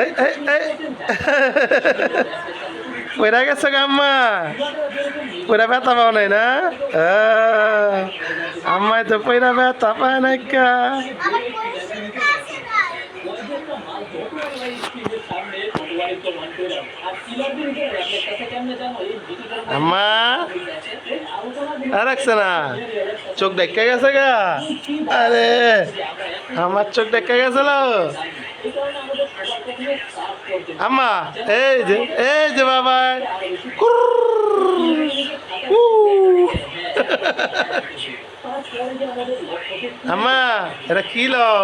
এই এই এই পইরা গেছে গা আম্মা, পইরা ব্যথা পাও নাই না? আম্মাই তো পইরা ব্যথা পায় নাই কা। আম্মা আর রাখছে না, চোখ দেখা গেছে গা। আরে আমার চোখ দেখা গেছিল আম্মা। এই যে বাবা, আম্মা এটা কি লও?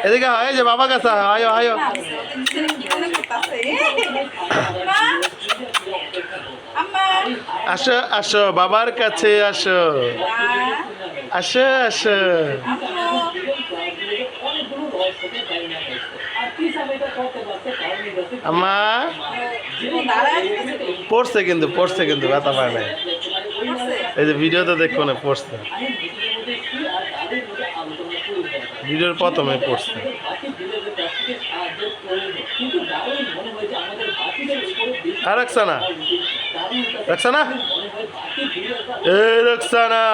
এদিকে হয় যে বাবা কাছে আয়ো আয়ো। আসো আসো বাবার কাছে আসো, আসো আসো। আম্মা পড়ছে কিন্তু ব্যথা পায় নাই। এই যে ভিডিওতে দেখো না, পড়ছে, ভিডিওর প্রথমে পড়ছে। আর রাখসানা, রাখসানা, এই রাখসানা,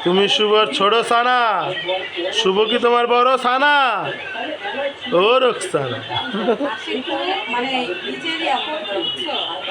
তুমি শুভর ছোট সানা, শুভ কি তোমার বড় সানা? ও রক্সানা।